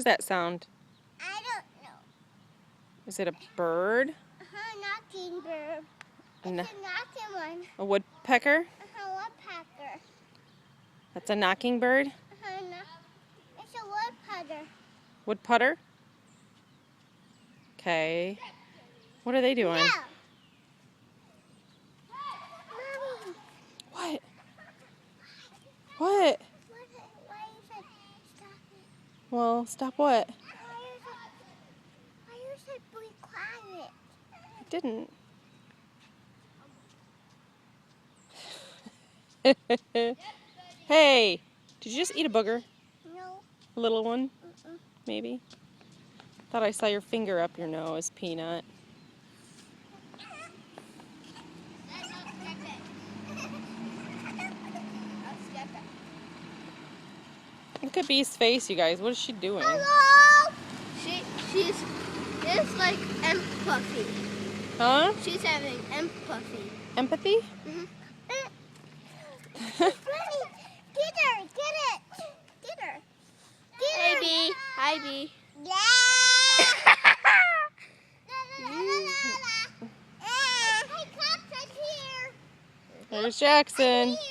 What is that sound? I don't know. Is it a bird? Knocking bird. It's a knocking one. A woodpecker? Woodpecker. That's a knocking bird? It's a woodpecker. Woodputter? Okay. What are they doing? No. What? What? Why you said stop it? Well, stop what? Why you said be quiet? I didn't. Hey, did you just eat a booger? No. A little one? Maybe? Thought I saw your finger up your nose, Peanut. Look at Bee's face, you guys. What is she doing? Hello. She's like empathy. Huh? She's having empathy. Empathy? Mm-hmm. Get her! Get it! Get her! Hey, Bee. Hi, Bee. Yeah! Hey, Cops, I'm here. There's Jackson. I'm here.